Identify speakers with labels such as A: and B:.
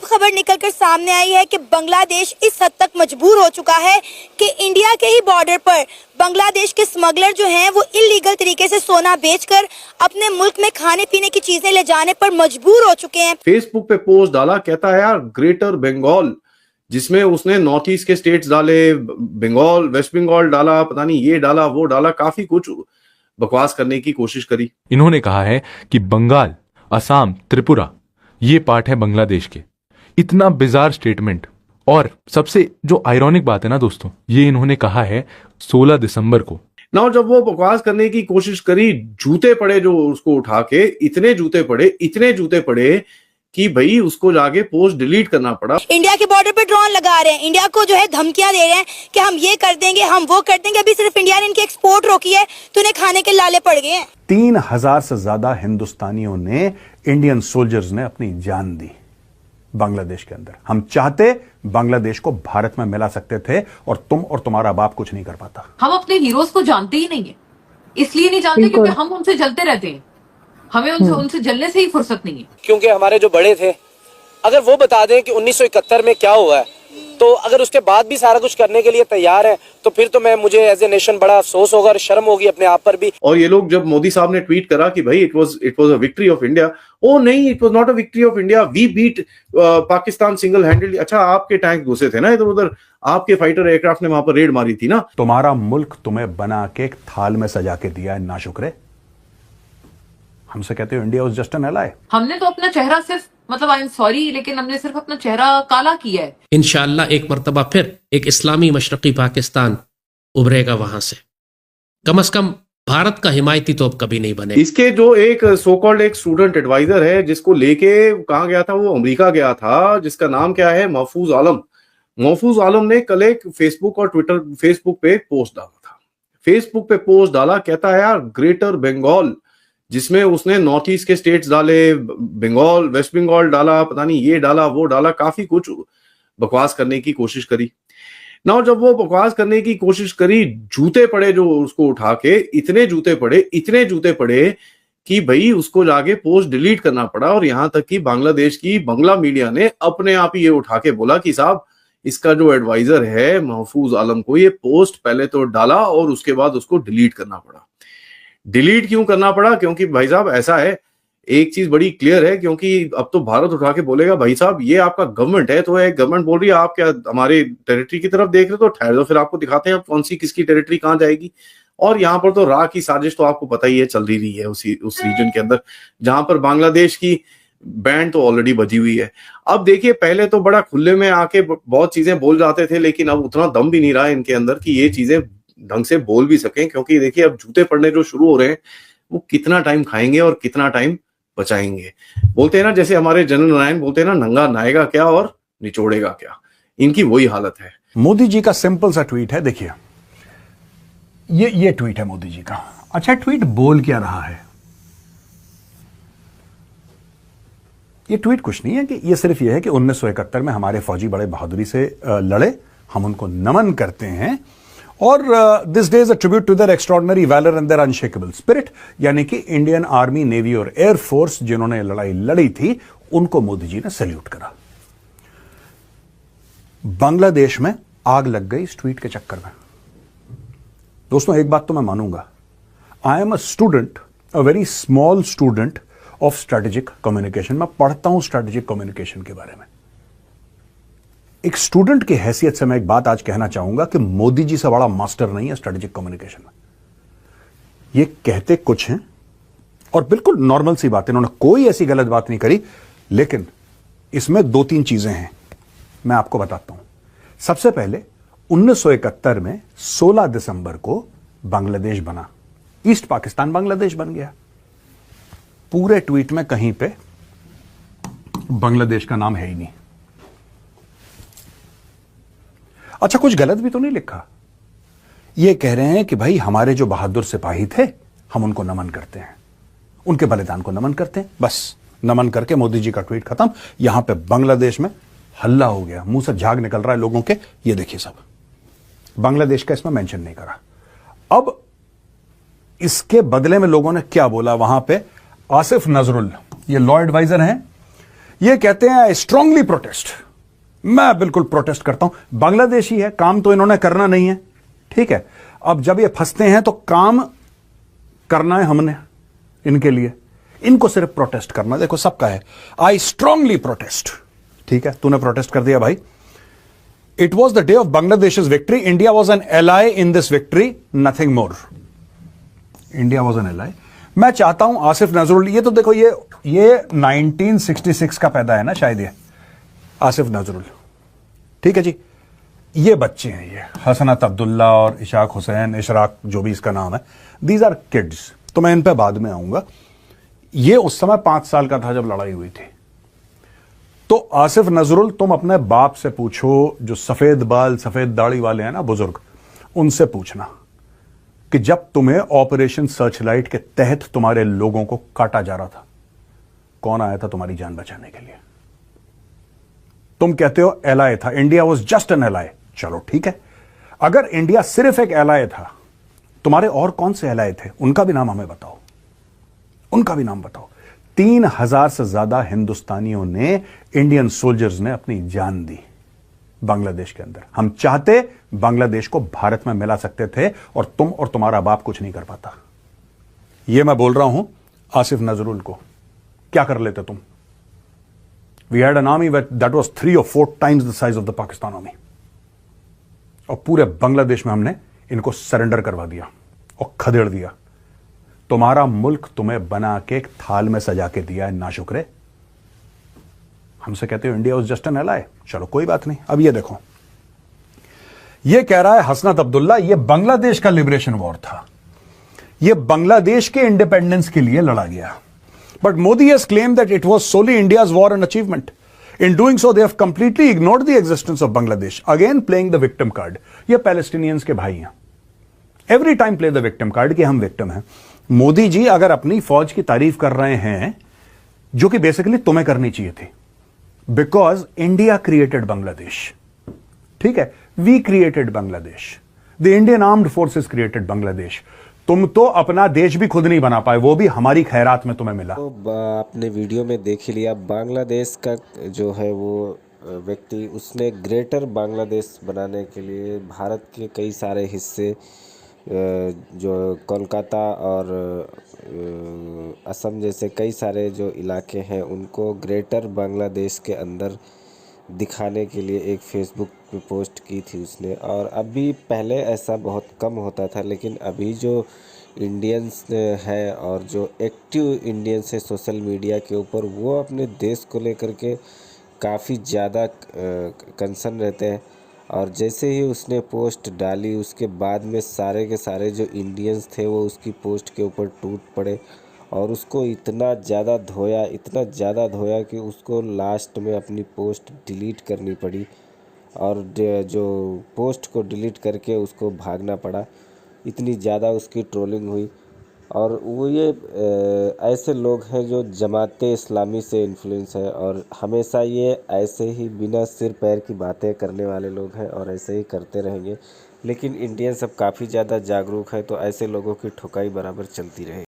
A: अब खबर निकलकर सामने आई है कि बांग्लादेश इस हद तक मजबूर हो चुका है कि इंडिया के ही बॉर्डर पर बांग्लादेश के स्मगलर जो हैं वो इलीगल तरीके से सोना बेचकर अपने मुल्क में खाने पीने की चीजें ले जाने पर मजबूर हो चुके हैं।
B: फेसबुक पे पोस्ट डाला, कहता है यार ग्रेटर बंगाल, जिसमें उसने नॉर्थ ईस्ट के स्टेट्स डाले, बंगाल, वेस्ट बंगाल डाला, पता नहीं ये डाला वो डाला, काफी कुछ बकवास करने की कोशिश करी।
C: इन्होंने कहा है कि बंगाल, असम, त्रिपुरा ये पार्ट है बांग्लादेश के। इतना बिजार स्टेटमेंट। और सबसे जो आयरॉनिक बात है ना दोस्तों, ये इन्होंने कहा है 16 दिसंबर को।
B: ना जब वो बकवास करने की कोशिश करी, जूते पड़े जो उसको उठा के, इतने जूते पड़े कि भाई उसको जाके पोस्ट डिलीट करना पड़ा।
A: इंडिया के बॉर्डर पे ड्रोन लगा रहे हैं, इंडिया को जो है धमकियां दे रहे हैं कि हम ये कर देंगे, हम वो कर देंगे। अभी सिर्फ इंडिया ने इनकी एक्सपोर्ट रोकी है तो उन्हें खाने के लाले पड़ गए हैं।
D: 3000 से ज्यादा हिंदुस्तानियों ने, इंडियन सोल्जर्स ने अपनी जान दी बांग्लादेश के अंदर। हम चाहते बांग्लादेश को भारत में मिला सकते थे और तुम और तुम्हारा बाप कुछ नहीं कर पाता।
E: हम अपने हीरोज को जानते ही नहीं है, इसलिए नहीं जानते क्योंकि हम उनसे जलते रहते हैं। हमें उनसे जलने से ही फुर्सत नहीं है।
F: क्योंकि हमारे जो बड़े थे, अगर वो बता दें कि 1971 में क्या हुआ है, तो अगर उसके बाद भी सारा कुछ करने के लिए तैयार है, तो फिर तो मुझे एज ए नेशन बड़ा अफसोस होगा और शर्म होगी अपने आप पर भी।
B: और ये लोग जब मोदी साहब ने ट्वीट करा कि भाई it was a victory of India, ओ नहीं, it was not a victory of India, we beat Pakistan single handedly. अच्छा, आपके टैंक घुसे थे ना इधर उधर, आपके फाइटर एयरक्राफ्ट ने वहां पर रेड मारी थी ना।
D: तुम्हारा मुल्क तुम्हें बना के एक थाल में सजा के दिया है, नाशुक्रे। हमसे कहते हो India was just an ally.
E: हमने तो अपना चेहरा सिर्फ, मतलब आई एम सॉरी, लेकिन हमने सिर्फ अपना चेहरा काला किया है।
G: इंशाअल्लाह एक मर्तबा फिर एक इस्लामी मशरकी पाकिस्तान उभरेगा वहां से। कम से कम भारत का हिमायती तो अब कभी नहीं बने।
B: इसके जो एक सो कॉल्ड एक स्टूडेंट एडवाइजर है, जिसको लेके कहाँ गया था, वो अमेरिका गया था, जिसका नाम क्या है, महफूज आलम। महफूज आलम ने कल एक फेसबुक पे पोस्ट डाला था। फेसबुक पे पोस्ट डाला, कहता है यार ग्रेटर बंगाल, जिसमें उसने नॉर्थ ईस्ट के स्टेट्स डाले, बंगाल, वेस्ट बंगाल डाला, पता नहीं ये डाला वो डाला, काफी कुछ बकवास करने की कोशिश करी। ना जब वो बकवास करने की कोशिश करी, जूते पड़े जो उसको उठा के, इतने जूते पड़े कि भाई उसको जाके पोस्ट डिलीट करना पड़ा। और यहां तक कि बांग्लादेश की बंगला मीडिया ने अपने आप ही ये उठा के बोला कि साहब, इसका जो एडवाइजर है महफूज आलम को ये पोस्ट पहले तो डाला और उसके बाद उसको डिलीट करना पड़ा। डिलीट क्यों करना पड़ा? क्योंकि भाई साहब ऐसा है, एक चीज बड़ी क्लियर है, क्योंकि अब तो भारत उठा के बोलेगा भाई साहब ये आपका गवर्नमेंट है, तो एक गवर्नमेंट बोल रही है आप क्या हमारे टेरिटरी की तरफ देख रहे हो, तो ठहर दो, फिर आपको दिखाते हैं अब कौन सी किसकी टेरिटरी कहां जाएगी। और यहाँ पर तो राह की साजिश तो आपको पता ही है चल रही है उस रीजन के अंदर, जहां पर बांग्लादेश की बैंड तो ऑलरेडी बजी हुई है। अब देखिए, पहले तो बड़ा खुले में आके बहुत चीजें बोल जाते थे, लेकिन अब उतना दम भी नहीं रहा इनके अंदर कि ये चीजें ढंग से बोल भी सकें। क्योंकि देखिए, अब जूते पड़ने जो शुरू हो रहे हैं, वो कितना टाइम खाएंगे और कितना टाइम बचाएंगे। बोलते हैं ना, जैसे हमारे जनरल नारायण बोलते हैं ना, नंगा नाएगा क्या और निचोड़ेगा क्या, इनकी वही हालत है।
D: मोदी जी का सिंपल सा ट्वीट है, देखिए ये ट्वीट है मोदी जी का। अच्छा, ट्वीट बोल क्या रहा है? ये ट्वीट कुछ नहीं है कि ये सिर्फ ये है कि 1971 में हमारे फौजी बड़े बहादुरी से लड़े, हम उनको नमन करते हैं, और this day is a tribute to their extraordinary valour and their unshakeable spirit. यानी कि इंडियन आर्मी, नेवी और एयरफोर्स जिन्होंने लड़ाई लड़ी थी, उनको मोदी जी ने सैल्यूट करा। बांग्लादेश में आग लग गई इस ट्वीट के चक्कर में। दोस्तों, एक बात तो मैं मानूंगा, I am a student, a very small student of strategic communication. मैं पढ़ता हूं स्ट्रेटेजिक कम्युनिकेशन के बारे में। एक स्टूडेंट की हैसियत से मैं एक बात आज कहना चाहूंगा कि मोदी जी से बड़ा मास्टर नहीं है स्ट्रेटेजिक कम्युनिकेशन में। ये कहते कुछ हैं और बिल्कुल नॉर्मल सी बात है, इन्होंने कोई ऐसी गलत बात नहीं करी, लेकिन इसमें 2-3 चीजें हैं, मैं आपको बताता हूं। सबसे पहले 1971 में 16 दिसंबर को बांग्लादेश बना, ईस्ट पाकिस्तान बांग्लादेश बन गया। पूरे ट्वीट में कहीं पे बांग्लादेश का नाम है ही नहीं। अच्छा, कुछ गलत भी तो नहीं लिखा। ये कह रहे हैं कि भाई हमारे जो बहादुर सिपाही थे, हम उनको नमन करते हैं, उनके बलिदान को नमन करते हैं। बस नमन करके मोदी जी का ट्वीट खत्म। यहां पे बांग्लादेश में हल्ला हो गया, मुंह से झाग निकल रहा है लोगों के। ये देखिए, सब बांग्लादेश का इसमें मेंशन नहीं करा। अब इसके बदले में लोगों ने क्या बोला वहां पे? आसिफ नजरुल, ये लॉ एडवाइजर हैं, ये कहते हैं आई स्ट्रांगली प्रोटेस्ट। मैं बिल्कुल प्रोटेस्ट करता हूं। बांग्लादेशी है, काम तो इन्होंने करना नहीं है, ठीक है। अब जब ये फंसते हैं तो काम करना है हमने इनके लिए, इनको सिर्फ प्रोटेस्ट करना। देखो सबका है आई स्ट्रांगली प्रोटेस्ट, ठीक है। तूने प्रोटेस्ट कर दिया भाई। It was the day of Bangladesh victory, India was an ally in this victory, nothing more. India was an ally. मैं चाहता हूं आसिफ नजरुल, ये तो देखो ये 1966 का पैदा है ना शायद, ये आसिफ नजरुल, ठीक है जी। ये बच्चे हैं, ये हसनत अब्दुल्ला और इशाक हुसैन, इशराक जो भी इसका नाम है, दीज आर किड्स। तो मैं इन पे बाद में आऊंगा। ये उस समय 5 साल का था जब लड़ाई हुई थी। तो आसिफ नजरुल, तुम अपने बाप से पूछो, जो सफेद बाल सफेद दाढ़ी वाले हैं ना बुजुर्ग, उनसे पूछना कि जब तुम्हें ऑपरेशन सर्चलाइट के तहत तुम्हारे लोगों को काटा जा रहा था, कौन आया था तुम्हारी जान बचाने के लिए? तुम कहते हो एलआई था, India was just an ally. चलो ठीक है, अगर इंडिया सिर्फ एक एलआई था, तुम्हारे और कौन से एलआई थे? उनका भी नाम हमें बताओ, उनका भी नाम बताओ। 3000 से ज्यादा हिंदुस्तानियों ने, इंडियन सोल्जर्स ने अपनी जान दी बांग्लादेश के अंदर। हम चाहते बांग्लादेश को भारत में मिला सकते थे, और तुम और तुम्हारा बाप कुछ नहीं कर पाता। यह मैं बोल रहा हूं आसिफ नजरुल को। क्या कर लेते तुम? We had an army that was 3 or 4 times the size of the Pakistan army, और पूरे बांग्लादेश में हमने इनको सरेंडर करवा दिया और खदेड़ दिया। तुम्हारा मुल्क तुम्हें बना के एक थाल में सजा के दिया है, नाशुक्रे। हमसे कहते हो India was just N ally. चलो कोई बात नहीं। अब ये देखो, ये कह रहा है हसनत अब्दुल्ला, ये बांग्लादेश का लिबरेशन वॉर था, ये बांग्लादेश के इंडिपेंडेंस के लिए लड़ा गया। But Modi has claimed that it was solely India's war and achievement. In doing so, they have completely ignored the existence of Bangladesh. Again, playing the victim card. ये पैलेस्टीनियंस के भाई हैं। Every time play the victim card कि हम victim हैं। मोदी जी अगर अपनी फौज की तारीफ कर रहे हैं, जो कि बेसिकली तुम्हें करनी चाहिए थी, बिकॉज इंडिया क्रिएटेड बांग्लादेश, ठीक है। We created Bangladesh, the Indian armed forces created Bangladesh. तुम तो अपना देश भी खुद नहीं बना पाए, वो भी हमारी खैरात में तुम्हें मिला।
H: तो आपने वीडियो में देख ही लिया, बांग्लादेश का जो है वो व्यक्ति, उसने ग्रेटर बांग्लादेश बनाने के लिए भारत के कई सारे हिस्से, जो कोलकाता और असम जैसे कई सारे जो इलाके हैं, उनको ग्रेटर बांग्लादेश के अंदर दिखाने के लिए एक फेसबुक पे पोस्ट की थी उसने। और अभी पहले ऐसा बहुत कम होता था, लेकिन अभी जो इंडियंस हैं और जो एक्टिव इंडियंस हैं सोशल मीडिया के ऊपर, वो अपने देश को लेकर के काफ़ी ज़्यादा कंसर्न रहते हैं। और जैसे ही उसने पोस्ट डाली, उसके बाद में सारे के सारे जो इंडियंस थे वो उसकी पोस्ट के ऊपर टूट पड़े और उसको इतना ज़्यादा धोया कि उसको लास्ट में अपनी पोस्ट डिलीट करनी पड़ी, और जो पोस्ट को डिलीट करके उसको भागना पड़ा। इतनी ज़्यादा उसकी ट्रोलिंग हुई। और वो ये ऐसे लोग हैं जो जमाते इस्लामी से इन्फ्लुएंस है, और हमेशा ये ऐसे ही बिना सिर पैर की बातें करने वाले लोग हैं और ऐसे ही करते रहेंगे। लेकिन इंडियन सब काफ़ी ज़्यादा जागरूक है, तो ऐसे लोगों की ठुकाई बराबर चलती रहेगी।